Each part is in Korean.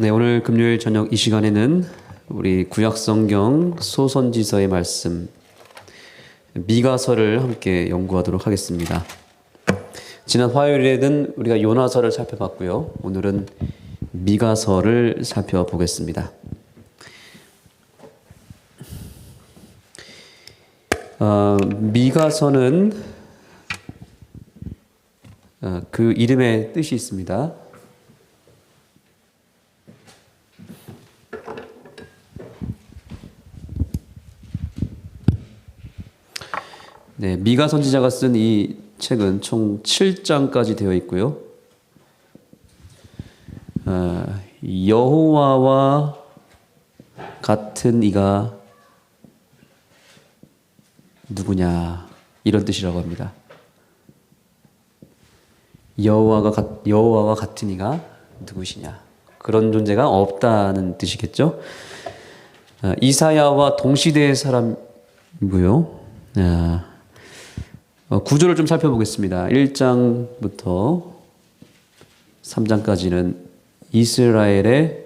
네, 오늘 금요일 저녁 이 시간에는 우리 구약성경 소선지서의 말씀 미가서를 함께 연구하도록 하겠습니다. 지난 화요일에는 우리가 요나서를 살펴봤고요. 오늘은 미가서를 살펴보겠습니다. 미가서는 그 이름의 뜻이 있습니다. 네, 미가 선지자가 쓴 이 책은 총 7장까지 되어 있고요. 여호와와 같은 이가 누구냐 이런 뜻이라고 합니다. 여호와와 같은 이가 누구시냐, 그런 존재가 없다는 뜻이겠죠. 이사야와 동시대의 사람이고요. 구조를 좀 살펴보겠습니다. 1장부터 3장까지는 이스라엘의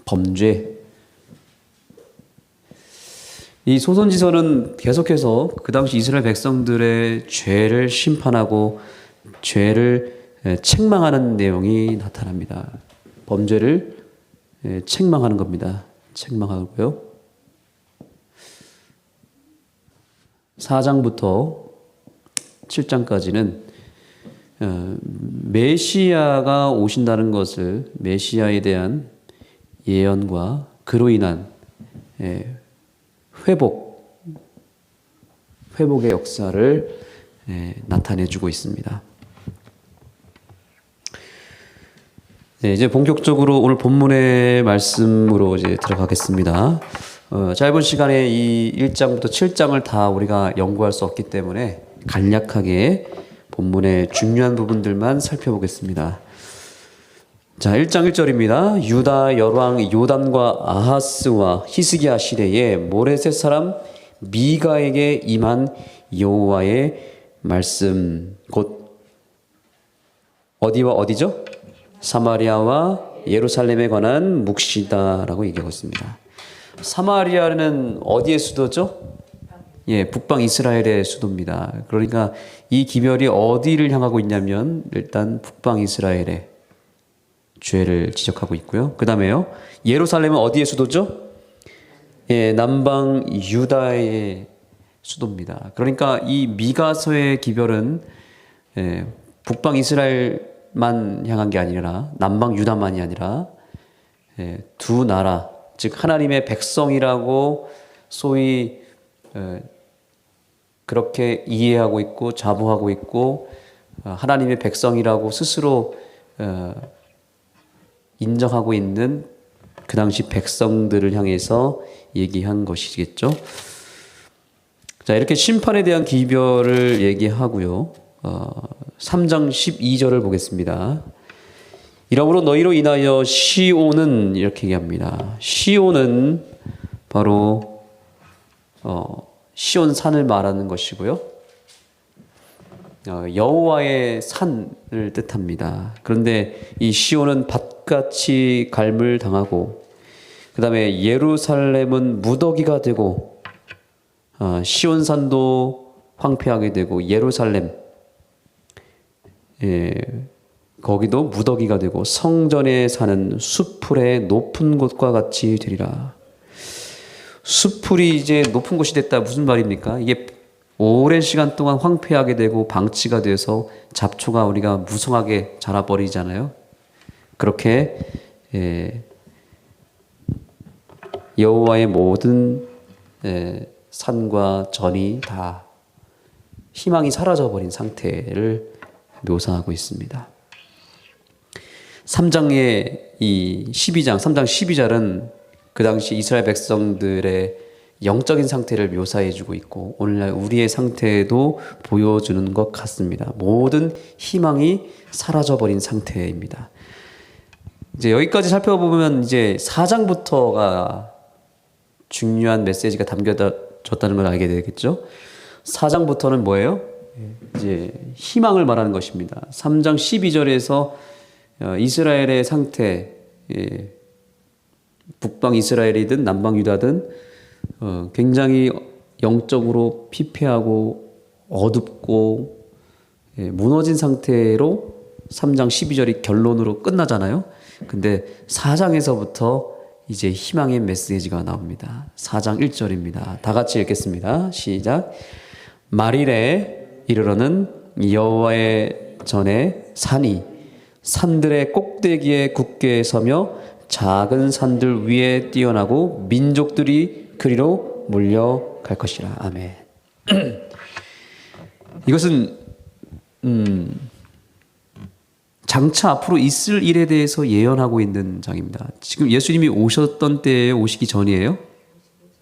범죄. 이 소선지서는 계속해서 그 당시 이스라엘 백성들의 죄를 심판하고 죄를 책망하는 내용이 나타납니다. 범죄를 책망하는 겁니다. 책망하고요. 4장부터 7장까지는 메시아가 오신다는 것을, 메시아에 대한 예언과 그로 인한 회복의 역사를 나타내주고 있습니다. 네, 이제 본격적으로 오늘 본문의 말씀으로 이제 들어가겠습니다. 짧은 시간에 이 1장부터 7장을 다 우리가 연구할 수 없기 때문에 간략하게 본문의 중요한 부분들만 살펴보겠습니다. 자, 1장 1절입니다. 유다 열왕 요담과 아하스와 히스기야 시대에 모레셋 사람 미가에게 임한 여호와의 말씀, 곧 어디와 어디죠? 사마리아와 예루살렘에 관한 묵시다라고 얘기하고 있습니다. 사마리아는 어디의 수도죠? 예, 북방 이스라엘의 수도입니다. 그러니까 이 기별이 어디를 향하고 있냐면 일단 북방 이스라엘의 죄를 지적하고 있고요. 그 다음에요, 예루살렘은 어디의 수도죠? 예, 남방 유다의 수도입니다. 그러니까 이 미가서의 기별은 북방 이스라엘만 향한 게 아니라, 남방 유다만이 아니라 두 나라, 즉 하나님의 백성이라고 소위 그렇게 이해하고 있고 자부하고 있고 하나님의 백성이라고 스스로 인정하고 있는 그 당시 백성들을 향해서 얘기한 것이겠죠. 자, 이렇게 심판에 대한 기별을 얘기하고요. 3장 12절을 보겠습니다. 이러므로 너희로 인하여 시온은, 이렇게 얘기합니다. 시온은 바로 시온산을 말하는 것이고요. 여호와의 산을 뜻합니다. 그런데 이 시온은 밭같이 갈물 당하고, 그 다음에 예루살렘은 무더기가 되고, 시온산도 황폐하게 되고, 예루살렘 거기도 무더기가 되고 성전에 사는 숲풀의 높은 곳과 같이 되리라. 숲풀이 이제 높은 곳이 됐다, 무슨 말입니까? 이게 오랜 시간 동안 황폐하게 되고 방치가 돼서 잡초가 우리가 무성하게 자라버리잖아요. 그렇게 여호와의 모든 산과 전이 다 희망이 사라져버린 상태를 묘사하고 있습니다. 3장의 이 12장, 3장 12절은 그 당시 이스라엘 백성들의 영적인 상태를 묘사해주고 있고, 오늘날 우리의 상태도 보여주는 것 같습니다. 모든 희망이 사라져버린 상태입니다. 이제 여기까지 살펴보면 이제 4장부터가 중요한 메시지가 담겨졌다는 걸 알게 되겠죠. 4장부터는 뭐예요? 이제 희망을 말하는 것입니다. 3장 12절에서 이스라엘의 상태, 북방 이스라엘이든 남방 유다든 굉장히 영적으로 피폐하고 어둡고 무너진 상태로 3장 12절이 결론으로 끝나잖아요. 근데 4장에서부터 이제 희망의 메시지가 나옵니다. 4장 1절입니다. 다 같이 읽겠습니다. 시작. 말일에 이르러는 여호와의 전에 산이 산들의 꼭대기에 굳게 서며 작은 산들 위에 뛰어나고 민족들이 그리로 몰려갈 것이라. 아멘. 이것은 장차 앞으로 있을 일에 대해서 예언하고 있는 장입니다. 지금 예수님이 오셨던 때에 오시기 전이에요?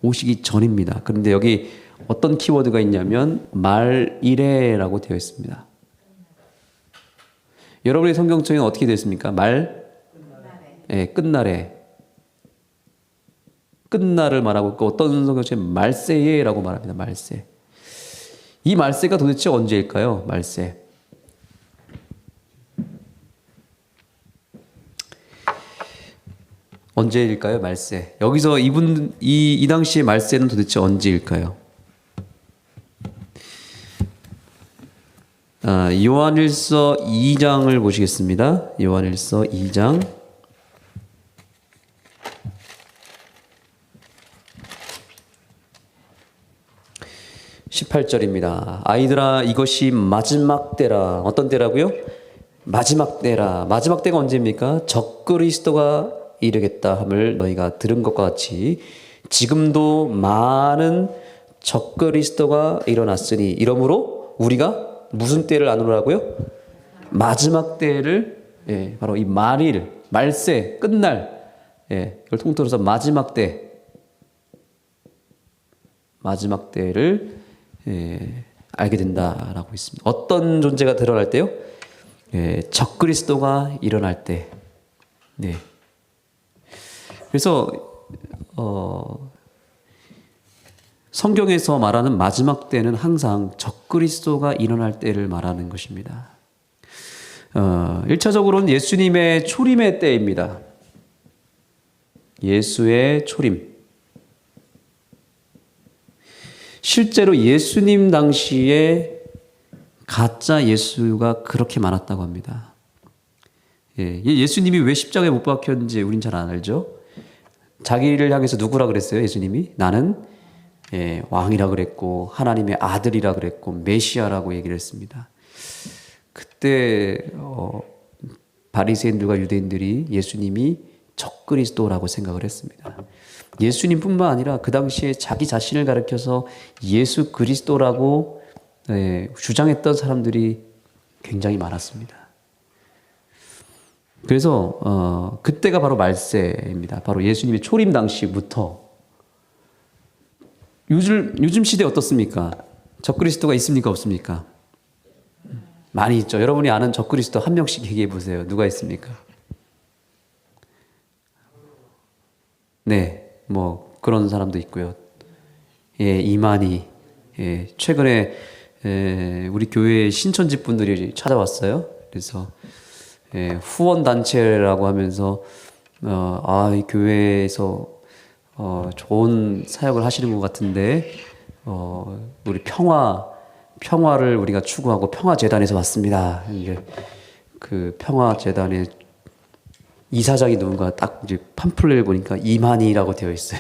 오시기 전입니다. 그런데 여기 어떤 키워드가 있냐면 말이래라고 되어 있습니다. 여러분의 성경책에는 어떻게 되어 있습니까? 끝날에. 끝날을 말하고 있고 어떤 성경책은 말세에라고 말합니다. 말세. 이 말세가 도대체 언제일까요? 말세. 언제일까요? 말세. 여기서 이 당시의 말세는 도대체 언제일까요? 요한일서 2장을 보시겠습니다. 요한일서 2장 18절입니다. 아이들아 이것이 마지막 때라. 어떤 때라고요? 마지막 때라. 마지막 때가 언제입니까? 적그리스도가 이르겠다 함을 너희가 들은 것과 같이 지금도 많은 적그리스도가 일어났으니 이러므로 우리가 무슨 때를 아노라고요? 마지막 때를 바로 이 말일, 말세, 끝날 이걸 통틀어서 마지막 때를 알게 된다라고 있습니다. 어떤 존재가 드러날 때요? 적그리스도가 일어날 때. 네. 그래서 성경에서 말하는 마지막 때는 항상 적그리스도가 일어날 때를 말하는 것입니다. 1차적으로는 예수님의 초림의 때입니다. 예수의 초림. 실제로 예수님 당시에 가짜 예수가 그렇게 많았다고 합니다. 예수님이 왜 십자가에 못 박혔는지 우린 잘 안 알죠. 자기를 향해서 누구라 그랬어요? 예수님이 나는 왕이라 그랬고 하나님의 아들이라 그랬고 메시아라고 얘기를 했습니다. 그때 바리새인들과 유대인들이 예수님이 적그리스도라고 생각을 했습니다. 예수님뿐만 아니라 그 당시에 자기 자신을 가리켜서 예수 그리스도라고 주장했던 사람들이 굉장히 많았습니다. 그래서 그때가 바로 말세입니다. 바로 예수님의 초림 당시부터. 요즘 시대 어떻습니까? 적그리스도가 있습니까? 없습니까? 많이 있죠. 여러분이 아는 적그리스도 한 명씩 얘기해 보세요. 누가 있습니까? 네, 뭐 그런 사람도 있고요. 이만희. 최근에 우리 교회 신천지 분들이 찾아왔어요. 그래서 후원 단체라고 하면서 이 교회에서 좋은 사역을 하시는 것 같은데 우리 평화를 우리가 추구하고 평화재단에서 왔습니다. 이제 그 평화재단의 이사장이 누군가 딱 이제 팜플렛을 보니까 이만희라고 되어 있어요.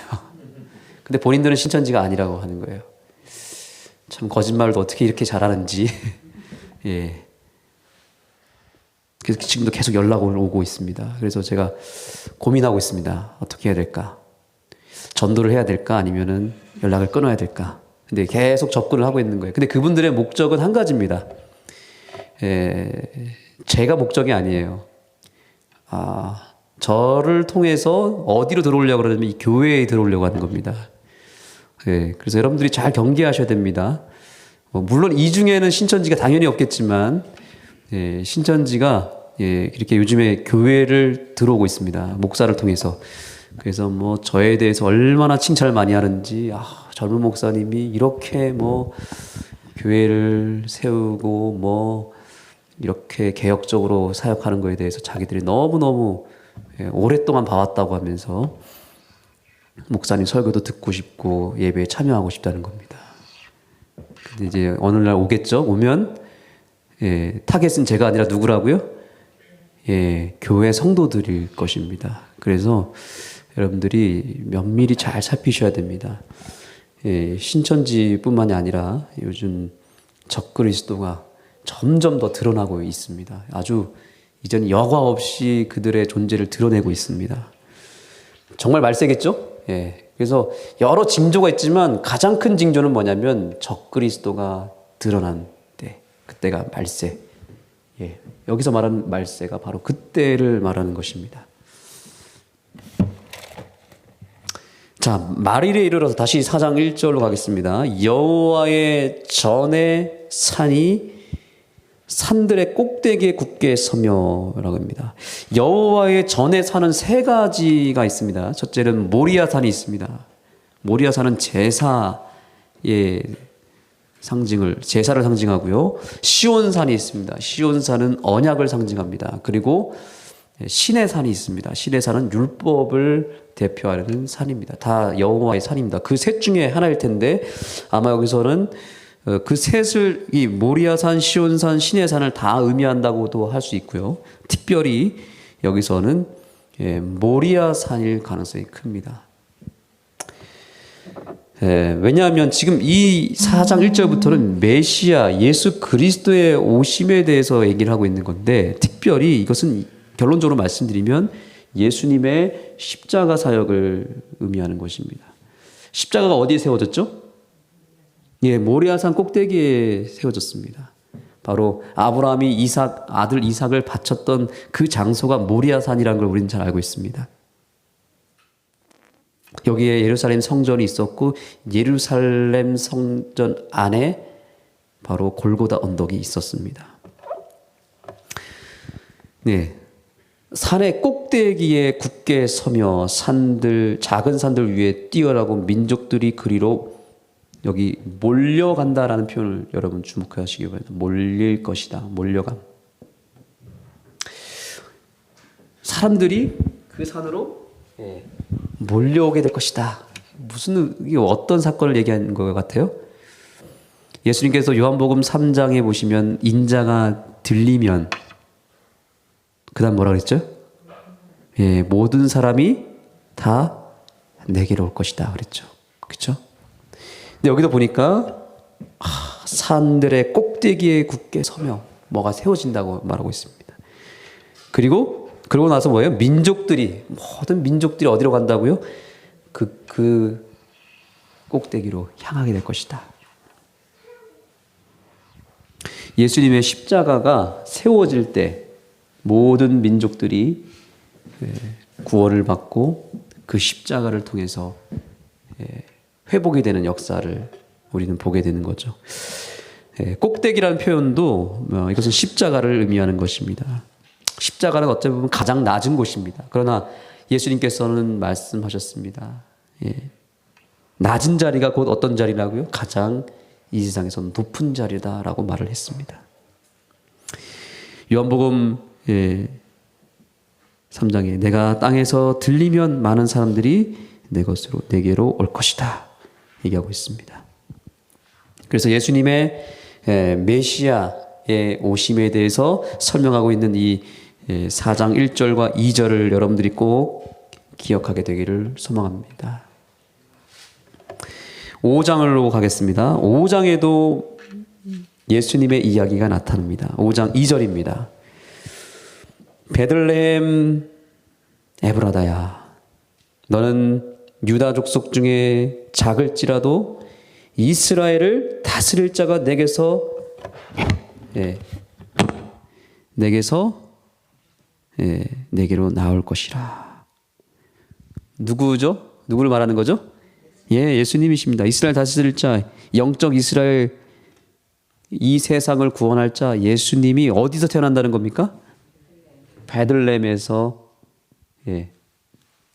근데 본인들은 신천지가 아니라고 하는 거예요. 참 거짓말도 어떻게 이렇게 잘하는지. 그래서 지금도 계속 연락을 오고 있습니다. 그래서 제가 고민하고 있습니다. 어떻게 해야 될까? 전도를 해야 될까? 아니면은 연락을 끊어야 될까? 근데 계속 접근을 하고 있는 거예요. 근데 그분들의 목적은 한 가지입니다. 제가 목적이 아니에요. 저를 통해서 어디로 들어오려고 그러냐면 이 교회에 들어오려고 하는 겁니다. 그래서 여러분들이 잘 경계하셔야 됩니다. 물론 이 중에는 신천지가 당연히 없겠지만 신천지가 이렇게 요즘에 교회를 들어오고 있습니다. 목사를 통해서. 그래서 뭐 저에 대해서 얼마나 칭찬을 많이 하는지 젊은 목사님이 이렇게 뭐 교회를 세우고 뭐 이렇게 개혁적으로 사역하는 거에 대해서 자기들이 너무너무 오랫동안 봐왔다고 하면서 목사님 설교도 듣고 싶고 예배에 참여하고 싶다는 겁니다. 근데 이제 어느 날 오겠죠? 오면 타겟은 제가 아니라 누구라고요? 교회 성도들일 것입니다. 그래서 여러분들이 면밀히 잘 살피셔야 됩니다. 신천지뿐만이 아니라 요즘 적그리스도가 점점 더 드러나고 있습니다. 아주 이전 여과 없이 그들의 존재를 드러내고 있습니다. 정말 말세겠죠? 그래서 여러 징조가 있지만 가장 큰 징조는 뭐냐면 적그리스도가 드러난 때, 그때가 말세. 여기서 말하는 말세가 바로 그때를 말하는 것입니다. 자, 말일에 이르러서 다시 4장 1절로 가겠습니다. 여호와의 전의 산이 산들의 꼭대기에 굳게 서며라고 합니다. 여호와의 전에 산은 세 가지가 있습니다. 첫째는 모리아산이 있습니다. 모리아산은 제사를 상징하고요. 시온산이 있습니다. 시온산은 언약을 상징합니다. 그리고 시내산이 있습니다. 시내산은 율법을 대표하는 산입니다. 다 여호와의 산입니다. 그 셋 중에 하나일 텐데 아마 여기서는 그 셋을 이 모리아산, 시온산, 시내산을 다 의미한다고도 할 수 있고요. 특별히 여기서는 모리아산일 가능성이 큽니다. 왜냐하면 지금 이 4장 1절부터는 메시아 예수 그리스도의 오심에 대해서 얘기를 하고 있는 건데 특별히 이것은 결론적으로 말씀드리면 예수님의 십자가 사역을 의미하는 것입니다. 십자가가 어디에 세워졌죠? 모리아산 꼭대기에 세워졌습니다. 바로 아브라함이 아들 이삭을 바쳤던 그 장소가 모리아산이라는 걸 우리는 잘 알고 있습니다. 여기에 예루살렘 성전이 있었고 예루살렘 성전 안에 바로 골고다 언덕이 있었습니다. 산의 꼭대기에 굳게 서며 작은 산들 위에 뛰어나고 민족들이 그리로 여기 몰려간다라는 표현을 여러분 주목하시기 바랍니다. 몰릴 것이다. 몰려감. 사람들이 그 산으로 몰려오게 될 것이다. 이게 어떤 사건을 얘기하는 것 같아요? 예수님께서 요한복음 3장에 보시면 인자가 들리면 그 다음 뭐라 그랬죠? 모든 사람이 다 내게로 올 것이다 그랬죠. 그렇죠? 근데 여기도 보니까 산들의 꼭대기에 굳게 서며 뭐가 세워진다고 말하고 있습니다. 그러고 나서 뭐예요? 모든 민족들이 어디로 간다고요? 그 꼭대기로 향하게 될 것이다. 예수님의 십자가가 세워질 때 모든 민족들이 구원을 받고 그 십자가를 통해서 회복이 되는 역사를 우리는 보게 되는 거죠. 꼭대기라는 표현도 이것은 십자가를 의미하는 것입니다. 십자가는 어찌 보면 가장 낮은 곳입니다. 그러나 예수님께서는 말씀하셨습니다. 낮은 자리가 곧 어떤 자리라고요? 가장 이 세상에서 높은 자리다라고 말을 했습니다. 요한복음 3장에 내가 땅에서 들리면 많은 사람들이 내게로 올 것이다 얘기하고 있습니다. 그래서 예수님의 메시아의 오심에 대해서 설명하고 있는 이 4장 1절과 2절을 여러분들이 꼭 기억하게 되기를 소망합니다. 5장으로 가겠습니다. 5장에도 예수님의 이야기가 나타납니다. 5장 2절입니다. 베들레헴 에브라다야, 너는 유다 족속 중에 작을지라도 이스라엘을 다스릴 자가 내게로 나올 것이라. 누구죠? 누구를 말하는 거죠? 예수님이십니다. 이스라엘 다스릴 자, 영적 이스라엘, 이 세상을 구원할 자 예수님이 어디서 태어난다는 겁니까? 베들레헴에서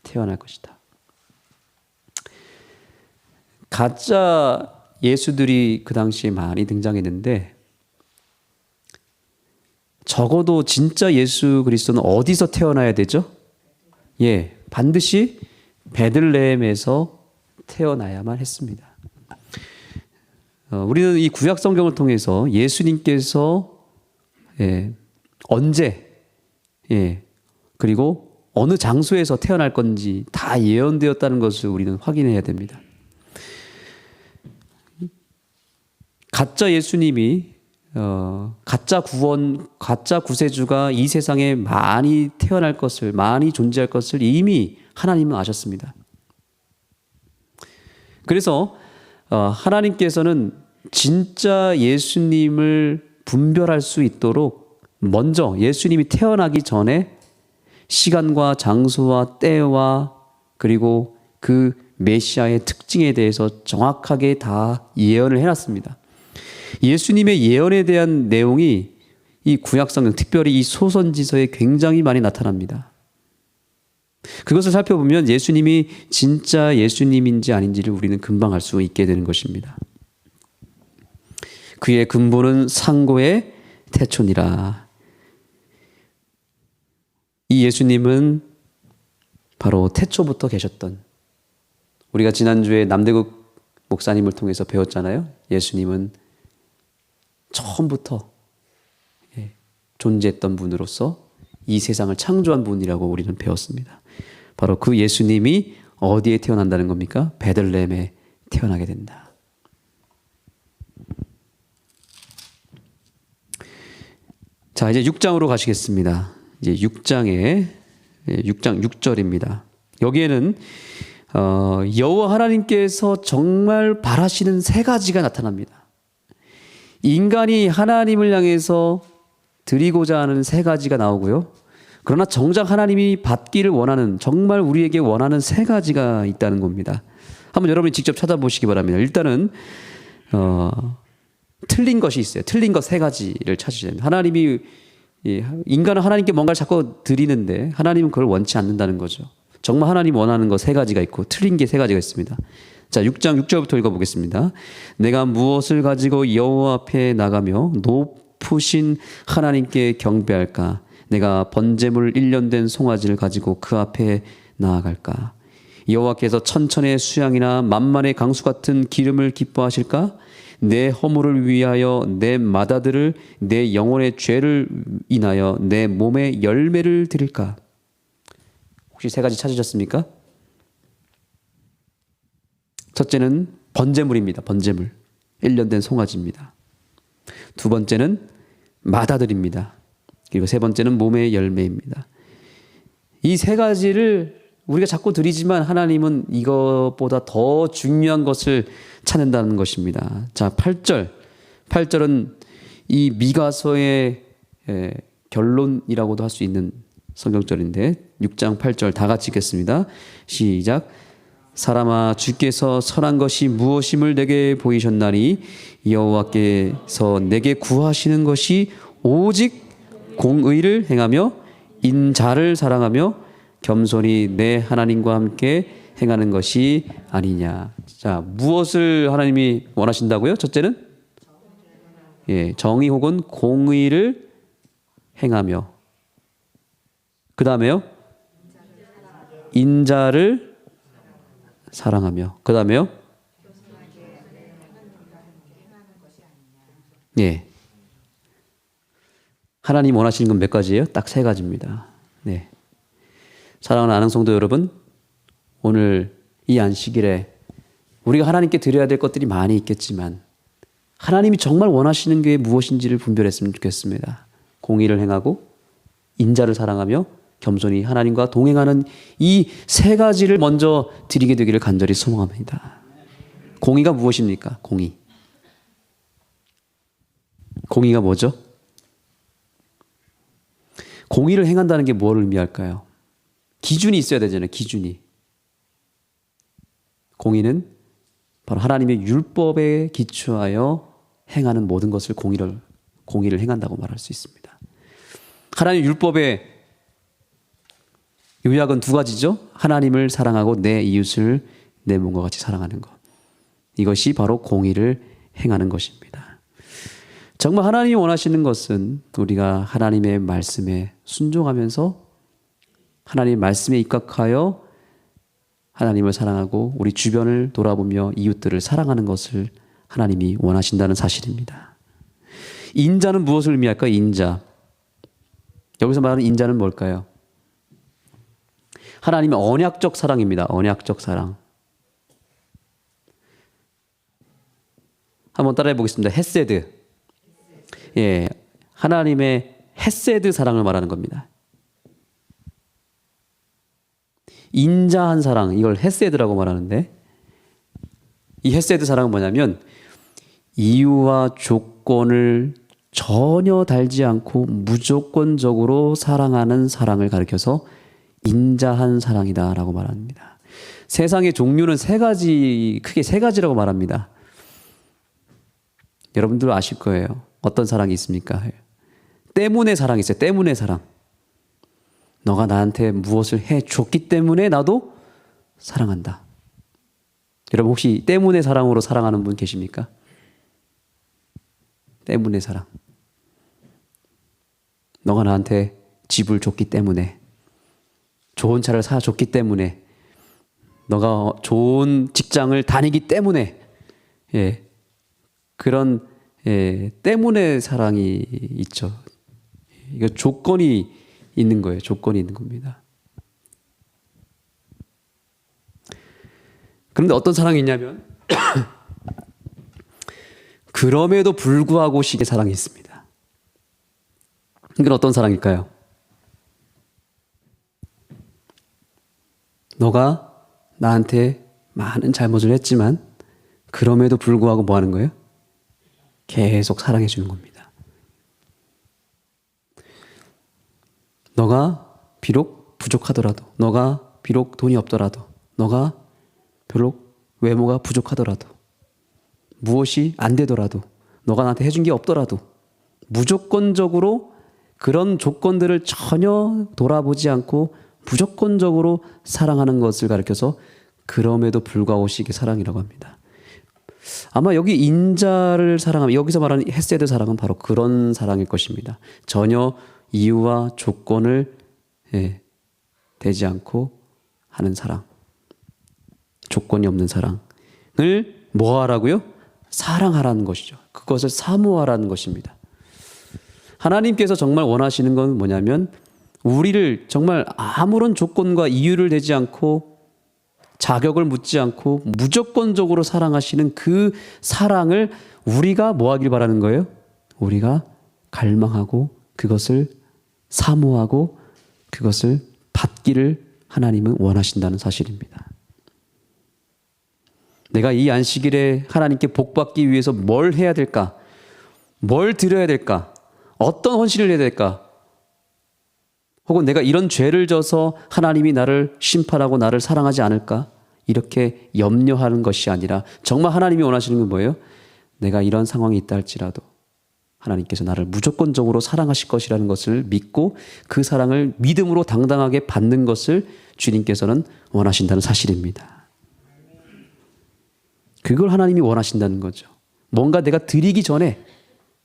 태어날 것이다. 가짜 예수들이 그 당시에 많이 등장했는데 적어도 진짜 예수 그리스도는 어디서 태어나야 되죠? 예, 반드시 베들레헴에서 태어나야만 했습니다. 우리는 이 구약 성경을 통해서 예수님께서 언제 그리고 어느 장소에서 태어날 건지 다 예언되었다는 것을 우리는 확인해야 됩니다. 가짜 예수님이 가짜 구원, 가짜 구세주가 이 세상에 많이 태어날 것을, 많이 존재할 것을 이미 하나님은 아셨습니다. 그래서 하나님께서는 진짜 예수님을 분별할 수 있도록 먼저 예수님이 태어나기 전에 시간과 장소와 때와 그리고 그 메시아의 특징에 대해서 정확하게 다 예언을 해놨습니다. 예수님의 예언에 대한 내용이 이 구약성경, 특별히 이 소선지서에 굉장히 많이 나타납니다. 그것을 살펴보면 예수님이 진짜 예수님인지 아닌지를 우리는 금방 알 수 있게 되는 것입니다. 그의 근본은 상고의 태초니라. 이 예수님은 바로 태초부터 계셨던, 우리가 지난주에 남대국 목사님을 통해서 배웠잖아요. 예수님은 처음부터 존재했던 분으로서 이 세상을 창조한 분이라고 우리는 배웠습니다. 바로 그 예수님이 어디에 태어난다는 겁니까? 베들레헴에 태어나게 된다. 자, 이제 6장으로 가시겠습니다. 이제 6장 6절입니다. 여기에는 여호와 하나님께서 정말 바라시는 세 가지가 나타납니다. 인간이 하나님을 향해서 드리고자 하는 세 가지가 나오고요. 그러나 정작 하나님이 받기를 원하는, 정말 우리에게 원하는 세 가지가 있다는 겁니다. 한번 여러분이 직접 찾아보시기 바랍니다. 일단은 틀린 것이 있어요. 틀린 것 세 가지를 찾으셔야 됩니다. 하나님이, 인간은 하나님께 뭔가를 자꾸 드리는데 하나님은 그걸 원치 않는다는 거죠. 정말 하나님 원하는 것 세 가지가 있고 틀린 게 세 가지가 있습니다. 자, 6장 6절부터 읽어보겠습니다. 내가 무엇을 가지고 여호와 앞에 나가며 높으신 하나님께 경배할까? 내가 번제물 1년 된 송아지를 가지고 그 앞에 나아갈까? 여호와께서 천천의 수양이나 만만의 강수 같은 기름을 기뻐하실까? 내 허물을 위하여 내 맏아들을, 내 영혼의 죄를 인하여 내 몸의 열매를 드릴까? 혹시 세 가지 찾으셨습니까? 첫째는 번제물입니다. 번제물. 1년 된 송아지입니다. 두 번째는 맏아들입니다. 그리고 세 번째는 몸의 열매입니다. 이 세 가지를 우리가 자꾸 드리지만 하나님은 이것보다 더 중요한 것을 찾는다는 것입니다. 자, 8절. 8절은 이 미가서의 결론이라고도 할 수 있는 성경절인데 6장 8절 다 같이 읽겠습니다. 시작. 사람아, 주께서 선한 것이 무엇임을 내게 보이셨나니 여호와께서 내게 구하시는 것이 오직 공의를 행하며 인자를 사랑하며 겸손히 내 하나님과 함께 행하는 것이 아니냐. 자, 무엇을 하나님이 원하신다고요? 첫째는 정의 혹은 공의를 행하며, 그 다음에요 인자를 사랑하며, 그 다음에요 하나님 원하시는 건 몇 가지예요? 딱 세 가지입니다. 네. 사랑하는 안흥성도 여러분, 오늘 이 안식일에 우리가 하나님께 드려야 될 것들이 많이 있겠지만 하나님이 정말 원하시는 게 무엇인지를 분별했으면 좋겠습니다. 공의를 행하고 인자를 사랑하며 겸손히 하나님과 동행하는 이 세 가지를 먼저 드리게 되기를 간절히 소망합니다. 공의가 무엇입니까? 공의가 뭐죠? 공의를 행한다는 게 뭘 의미할까요? 기준이 있어야 되잖아요. 기준이. 공의는 바로 하나님의 율법에 기초하여 행하는 모든 것을 공의를 행한다고 말할 수 있습니다. 하나님 율법의 요약은 두 가지죠. 하나님을 사랑하고 내 이웃을 내 몸과 같이 사랑하는 것. 이것이 바로 공의를 행하는 것입니다. 정말 하나님이 원하시는 것은 우리가 하나님의 말씀에 순종하면서 하나님의 말씀에 입각하여 하나님을 사랑하고 우리 주변을 돌아보며 이웃들을 사랑하는 것을 하나님이 원하신다는 사실입니다. 인자는 무엇을 의미할까요? 인자. 여기서 말하는 인자는 뭘까요? 하나님의 언약적 사랑입니다. 언약적 사랑. 한번 따라해 보겠습니다. 헤세드. 예, 하나님의 헤세드 사랑을 말하는 겁니다. 인자한 사랑, 이걸 헤세드라고 말하는데, 이 헤세드 사랑은 뭐냐면 이유와 조건을 전혀 달지 않고 무조건적으로 사랑하는 사랑을 가리켜서 인자한 사랑이다라고 말합니다. 세상의 종류는 크게 세 가지라고 말합니다. 여러분들 아실 거예요. 어떤 사랑이 있습니까? 때문에 사랑이 있어요. 때문에 사랑. 너가 나한테 무엇을 해줬기 때문에 나도 사랑한다. 여러분 혹시 때문에 사랑으로 사랑하는 분 계십니까? 때문에 사랑. 너가 나한테 집을 줬기 때문에, 좋은 차를 사줬기 때문에, 너가 좋은 직장을 다니기 때문에, 그런 때문에 사랑이 있죠. 이거 조건이 있는 거예요. 조건이 있는 겁니다. 그런데 어떤 사랑이 있냐면 그럼에도 불구하고 식의 사랑이 있습니다. 이건 어떤 사랑일까요? 너가 나한테 많은 잘못을 했지만 그럼에도 불구하고 뭐 하는 거예요? 계속 사랑해 주는 겁니다. 너가 비록 부족하더라도, 너가 비록 돈이 없더라도, 너가 비록 외모가 부족하더라도, 무엇이 안 되더라도, 너가 나한테 해준 게 없더라도 무조건적으로 그런 조건들을 전혀 돌아보지 않고 무조건적으로 사랑하는 것을 가리켜서 그럼에도 불구하고 식의 사랑이라고 합니다. 아마 여기 인자를 사랑하면 여기서 말하는 헤세드 사랑은 바로 그런 사랑일 것입니다. 전혀 이유와 조건을 대지 않고 하는 사랑. 조건이 없는 사랑을 뭐 하라고요? 사랑하라는 것이죠. 그것을 사모하라는 것입니다. 하나님께서 정말 원하시는 건 뭐냐면 우리를 정말 아무런 조건과 이유를 대지 않고 자격을 묻지 않고 무조건적으로 사랑하시는 그 사랑을 우리가 뭐 하길 바라는 거예요? 우리가 갈망하고 그것을 사모하고 그것을 받기를 하나님은 원하신다는 사실입니다. 내가 이 안식일에 하나님께 복받기 위해서 뭘 해야 될까? 뭘 드려야 될까? 어떤 헌신을 해야 될까? 혹은 내가 이런 죄를 져서 하나님이 나를 심판하고 나를 사랑하지 않을까? 이렇게 염려하는 것이 아니라 정말 하나님이 원하시는 건 뭐예요? 내가 이런 상황이 있다 할지라도 하나님께서 나를 무조건적으로 사랑하실 것이라는 것을 믿고 그 사랑을 믿음으로 당당하게 받는 것을 주님께서는 원하신다는 사실입니다. 그걸 하나님이 원하신다는 거죠. 뭔가 내가 드리기 전에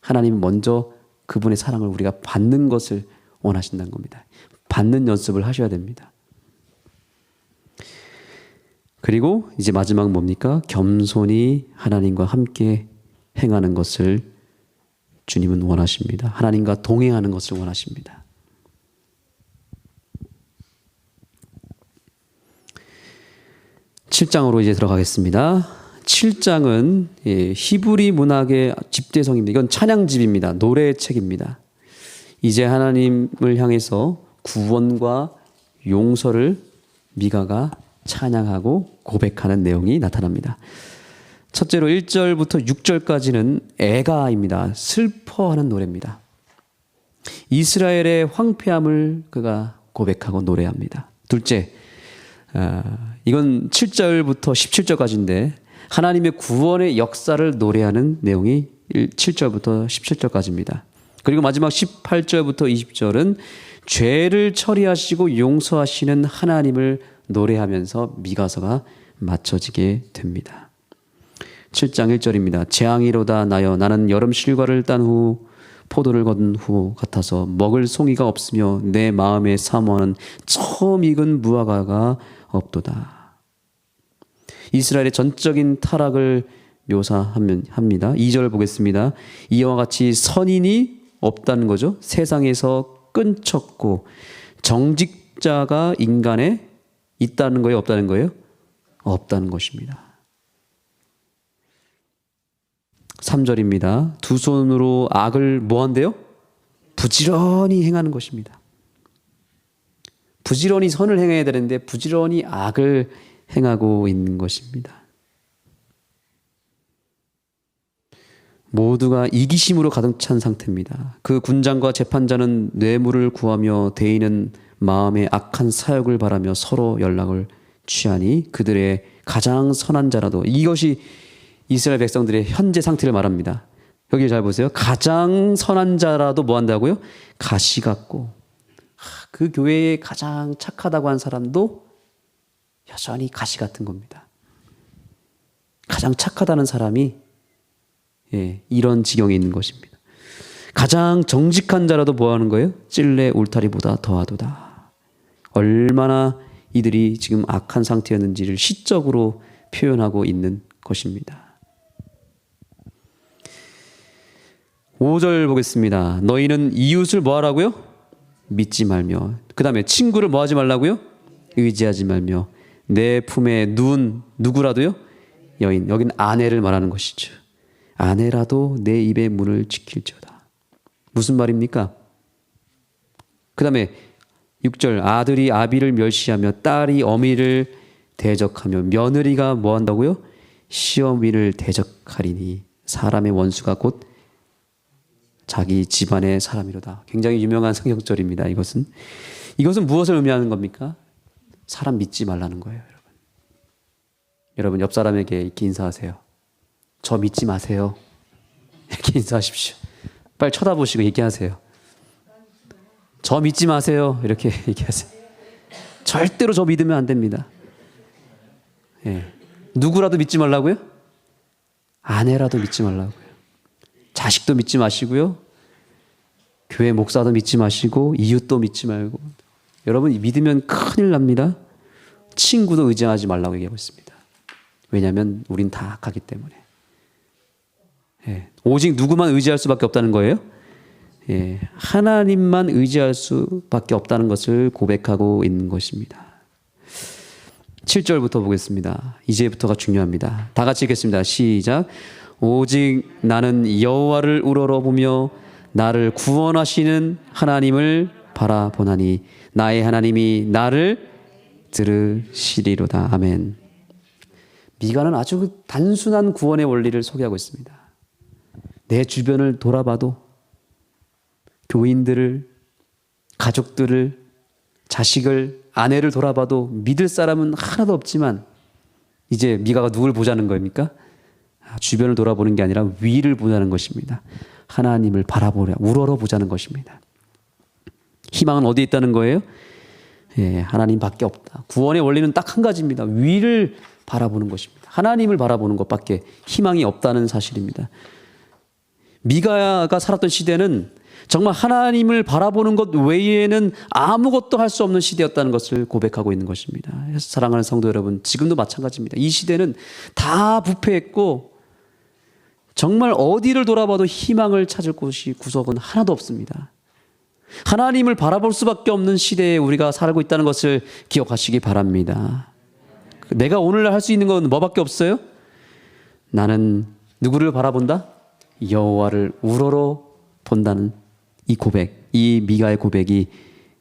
하나님은 먼저 그분의 사랑을 우리가 받는 것을 원하신다는 겁니다. 받는 연습을 하셔야 됩니다. 그리고 이제 마지막 뭡니까? 겸손히 하나님과 함께 행하는 것을 주님은 원하십니다. 하나님과 동행하는 것을 원하십니다. (7장으로) 이제 들어가겠습니다. 7장은 히브리 문학의 집대성입니다. 이건 찬양집입니다. 노래의 책입니다. 이제 하나님을 향해서 구원과 용서를 미가가 찬양하고 고백하는 내용이 나타납니다. 첫째로 1절부터 6절까지는 애가입니다. 슬퍼하는 노래입니다. 이스라엘의 황폐함을 그가 고백하고 노래합니다. 둘째, 이건 7절부터 17절까지인데 하나님의 구원의 역사를 노래하는 내용이 7절부터 17절까지입니다. 그리고 마지막 18절부터 20절은 죄를 처리하시고 용서하시는 하나님을 노래하면서 미가서가 맞춰지게 됩니다. 7장 1절입니다. 재앙이로다 나여 나는 여름 실과를 딴 후 포도를 거둔 후 같아서 먹을 송이가 없으며 내 마음의 사모하는 처음 익은 무화과가 없도다. 이스라엘의 전적인 타락을 묘사합니다. 2절 보겠습니다. 이와 같이 선인이 없다는 거죠. 세상에서 끊쳤고 정직자가 인간에 있다는 거예요, 없다는 거예요? 없다는 것입니다. 3절입니다. 두 손으로 악을 뭐한대요? 부지런히 행하는 것입니다. 부지런히 선을 행해야 되는데 부지런히 악을 행하고 있는 것입니다. 모두가 이기심으로 가득 찬 상태입니다. 그 군장과 재판자는 뇌물을 구하며 대인은 마음에 악한 사욕을 바라며 서로 연락을 취하니 그들의 가장 선한 자라도, 이것이 이스라엘 백성들의 현재 상태를 말합니다. 여기 잘 보세요. 가장 선한 자라도 뭐 한다고요? 가시 같고, 그 교회에 가장 착하다고 한 사람도 여전히 가시 같은 겁니다. 가장 착하다는 사람이 이런 지경에 있는 것입니다. 가장 정직한 자라도 뭐 하는 거예요? 찔레 울타리보다 더하도다. 얼마나 이들이 지금 악한 상태였는지를 시적으로 표현하고 있는 것입니다. 5절 보겠습니다. 너희는 이웃을 뭐 하라고요? 믿지 말며, 그 다음에 친구를 뭐 하지 말라고요? 의지하지 말며, 내 품에 누운 누구라도요? 여인, 여긴 아내를 말하는 것이죠. 아내라도 내 입의 문을 지킬지어다. 무슨 말입니까? 그 다음에 6절, 아들이 아비를 멸시하며 딸이 어미를 대적하며 며느리가 뭐 한다고요? 시어미를 대적하리니 사람의 원수가 곧 자기 집안의 사람이로다. 굉장히 유명한 성경절입니다. 이것은 무엇을 의미하는 겁니까? 사람 믿지 말라는 거예요, 여러분. 여러분 옆 사람에게 이렇게 인사하세요. 저 믿지 마세요. 이렇게 인사하십시오. 빨리 쳐다보시고 얘기하세요. 저 믿지 마세요. 이렇게 얘기하세요. 절대로 저 믿으면 안 됩니다. 누구라도 믿지 말라고요? 아내라도 믿지 말라고요. 자식도 믿지 마시고요. 교회 목사도 믿지 마시고 이웃도 믿지 말고. 여러분 믿으면 큰일 납니다. 친구도 의지하지 말라고 얘기하고 있습니다. 왜냐하면 우린 다 악하기 때문에. 오직 누구만 의지할 수밖에 없다는 거예요? 하나님만 의지할 수밖에 없다는 것을 고백하고 있는 것입니다. 7절부터 보겠습니다. 이제부터가 중요합니다. 다 같이 읽겠습니다. 시작. 오직 나는 여호와를 우러러보며 나를 구원하시는 하나님을 바라보나니 나의 하나님이 나를 들으시리로다. 아멘. 미가는 아주 단순한 구원의 원리를 소개하고 있습니다. 내 주변을 돌아봐도 교인들을, 가족들을, 자식을, 아내를 돌아봐도 믿을 사람은 하나도 없지만 이제 미가가 누굴 보자는 겁니까? 주변을 돌아보는 게 아니라 위를 보자는 것입니다. 하나님을 바라보려, 우러러보자는 것입니다. 희망은 어디에 있다는 거예요? 하나님밖에 없다. 구원의 원리는 딱 한 가지입니다. 위를 바라보는 것입니다. 하나님을 바라보는 것밖에 희망이 없다는 사실입니다. 미가가 살았던 시대는 정말 하나님을 바라보는 것 외에는 아무것도 할 수 없는 시대였다는 것을 고백하고 있는 것입니다. 사랑하는 성도 여러분, 지금도 마찬가지입니다. 이 시대는 다 부패했고 정말 어디를 돌아봐도 희망을 찾을 곳이 구석은 하나도 없습니다. 하나님을 바라볼 수밖에 없는 시대에 우리가 살고 있다는 것을 기억하시기 바랍니다. 내가 오늘날 할 수 있는 건 뭐밖에 없어요? 나는 누구를 바라본다? 여호와를 우러러 본다는 이 고백, 이 미가의 고백이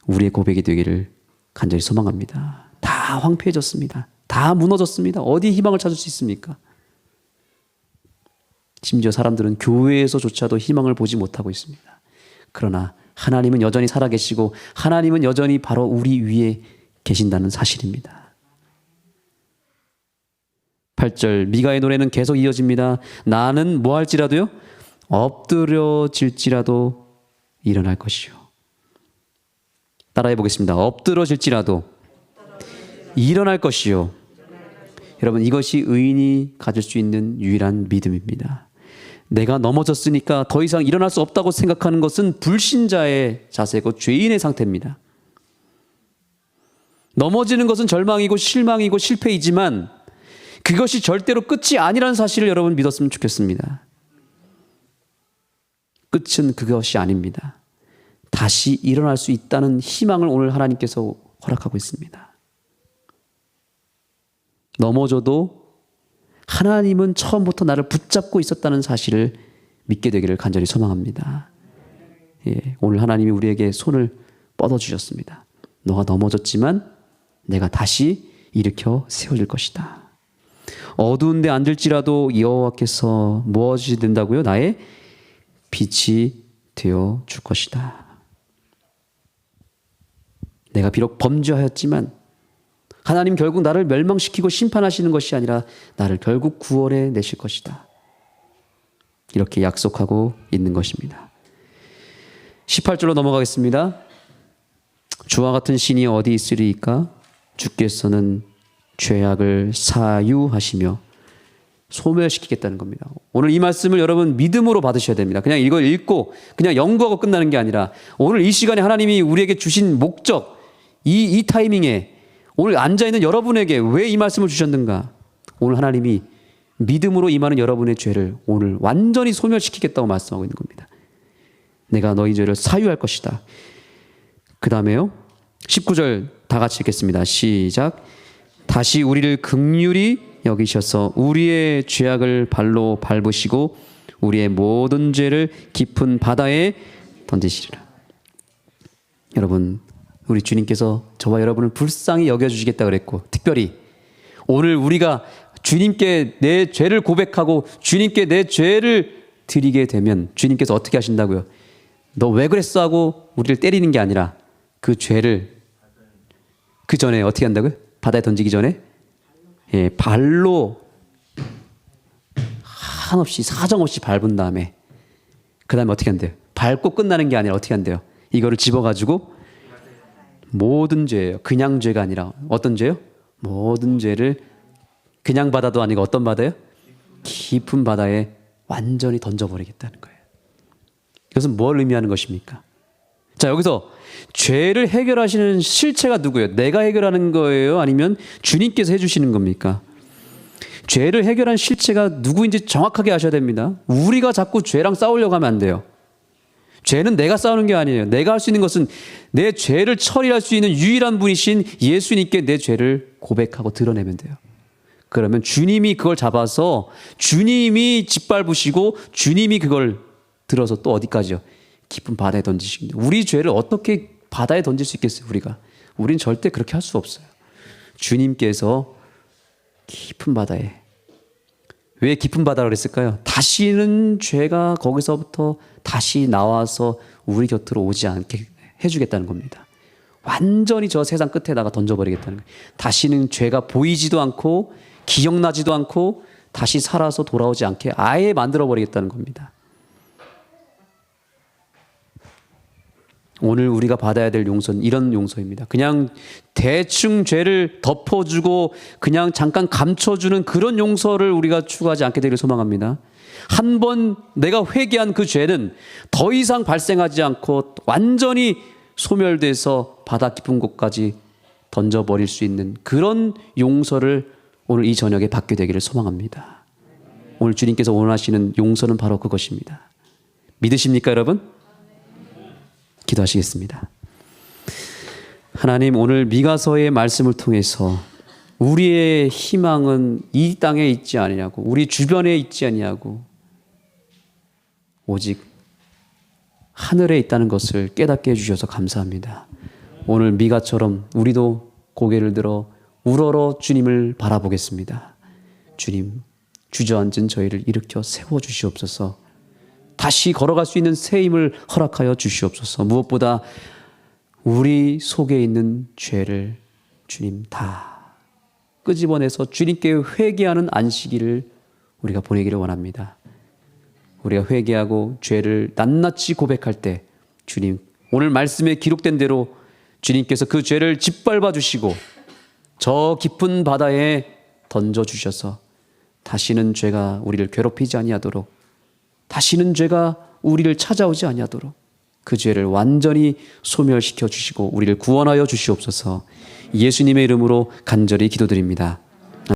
우리의 고백이 되기를 간절히 소망합니다. 다 황폐해졌습니다. 다 무너졌습니다. 어디 희망을 찾을 수 있습니까? 심지어 사람들은 교회에서조차도 희망을 보지 못하고 있습니다. 그러나 하나님은 여전히 살아계시고 하나님은 여전히 바로 우리 위에 계신다는 사실입니다. 8절, 미가의 노래는 계속 이어집니다. 나는 뭐 할지라도요? 엎드려질지라도 일어날 것이요. 따라해 보겠습니다. 엎드러질지라도 일어날 것이요. 여러분, 이것이 의인이 가질 수 있는 유일한 믿음입니다. 내가 넘어졌으니까 더 이상 일어날 수 없다고 생각하는 것은 불신자의 자세고 죄인의 상태입니다. 넘어지는 것은 절망이고 실망이고 실패이지만 그것이 절대로 끝이 아니라는 사실을 여러분 믿었으면 좋겠습니다. 끝은 그것이 아닙니다. 다시 일어날 수 있다는 희망을 오늘 하나님께서 허락하고 있습니다. 넘어져도 하나님은 처음부터 나를 붙잡고 있었다는 사실을 믿게 되기를 간절히 소망합니다. 예, 오늘 하나님이 우리에게 손을 뻗어주셨습니다. 너가 넘어졌지만 내가 다시 일으켜 세워질 것이다. 어두운 데 앉을지라도 여호와께서 무엇이 된다고요? 나의 빛이 되어 줄 것이다. 내가 비록 범죄하였지만 하나님 결국 나를 멸망시키고 심판하시는 것이 아니라 나를 결국 구원해 내실 것이다. 이렇게 약속하고 있는 것입니다. 18절로 넘어가겠습니다. 주와 같은 신이 어디 있으리이까? 주께서는 죄악을 사유하시며 소멸시키겠다는 겁니다. 오늘 이 말씀을 여러분 믿음으로 받으셔야 됩니다. 그냥 이걸 읽고 그냥 연구하고 끝나는 게 아니라 오늘 이 시간에 하나님이 우리에게 주신 목적, 이 타이밍에 오늘 앉아있는 여러분에게 왜 이 말씀을 주셨는가? 오늘 하나님이 믿음으로 임하는 여러분의 죄를 오늘 완전히 소멸시키겠다고 말씀하고 있는 겁니다. 내가 너희 죄를 사유할 것이다. 그 다음에요. 19절 다 같이 읽겠습니다. 시작. 다시 우리를 긍휼히 여기셔서 우리의 죄악을 발로 밟으시고 우리의 모든 죄를 깊은 바다에 던지시리라. 여러분, 우리 주님께서 저와 여러분을 불쌍히 여겨주시겠다 그랬고, 특별히 오늘 우리가 주님께 내 죄를 고백하고 주님께 내 죄를 드리게 되면 주님께서 어떻게 하신다고요? 너 왜 그랬어? 하고 우리를 때리는 게 아니라 그 죄를 그 전에 어떻게 한다고요? 바다에 던지기 전에 예, 발로 한없이 사정없이 밟은 다음에 그 다음에 어떻게 한대요? 밟고 끝나는 게 아니라 어떻게 한대요? 이거를 집어가지고 모든 죄예요. 그냥 죄가 아니라 어떤 죄요? 모든 죄를 그냥 바다도 아니고 어떤 바다예요? 깊은 바다에 완전히 던져버리겠다는 거예요. 이것은 뭘 의미하는 것입니까? 자, 여기서 죄를 해결하시는 실체가 누구예요? 내가 해결하는 거예요? 아니면 주님께서 해주시는 겁니까? 죄를 해결한 실체가 누구인지 정확하게 아셔야 됩니다. 우리가 자꾸 죄랑 싸우려고 하면 안 돼요. 죄는 내가 싸우는 게 아니에요. 내가 할 수 있는 것은 내 죄를 처리할 수 있는 유일한 분이신 예수님께 내 죄를 고백하고 드러내면 돼요. 그러면 주님이 그걸 잡아서 주님이 짓밟으시고 주님이 그걸 들어서 또 어디까지요? 깊은 바다에 던지시는데 우리 죄를 어떻게 바다에 던질 수 있겠어요? 우린 절대 그렇게 할 수 없어요. 주님께서 깊은 바다에, 왜 깊은 바다라고 그랬을까요? 다시는 죄가 거기서부터 다시 나와서 우리 곁으로 오지 않게 해주겠다는 겁니다. 완전히 저 세상 끝에다가 던져버리겠다는 거예요. 다시는 죄가 보이지도 않고 기억나지도 않고 다시 살아서 돌아오지 않게 아예 만들어버리겠다는 겁니다. 오늘 우리가 받아야 될 용서는 이런 용서입니다. 그냥 대충 죄를 덮어주고 그냥 잠깐 감춰주는 그런 용서를 우리가 추구하지 않게 되기를 소망합니다. 한 번 내가 회개한 그 죄는 더 이상 발생하지 않고 완전히 소멸돼서 바다 깊은 곳까지 던져버릴 수 있는 그런 용서를 오늘 이 저녁에 받게 되기를 소망합니다. 오늘 주님께서 원하시는 용서는 바로 그것입니다. 믿으십니까, 여러분? 기도하시겠습니다. 하나님, 오늘 미가서의 말씀을 통해서 우리의 희망은 이 땅에 있지 아니냐고, 우리 주변에 있지 아니냐고, 오직 하늘에 있다는 것을 깨닫게 해주셔서 감사합니다. 오늘 미가처럼 우리도 고개를 들어 우러러 주님을 바라보겠습니다. 주님, 주저앉은 저희를 일으켜 세워주시옵소서. 다시 걸어갈 수 있는 새 힘을 허락하여 주시옵소서. 무엇보다 우리 속에 있는 죄를 주님 다 끄집어내서 주님께 회개하는 안식일을 우리가 보내기를 원합니다. 우리가 회개하고 죄를 낱낱이 고백할 때 주님, 오늘 말씀에 기록된 대로 주님께서 그 죄를 짓밟아 주시고 저 깊은 바다에 던져 주셔서 다시는 죄가 우리를 괴롭히지 아니하도록, 다시는 죄가 우리를 찾아오지 아니하도록 그 죄를 완전히 소멸시켜 주시고 우리를 구원하여 주시옵소서. 예수님의 이름으로 간절히 기도드립니다.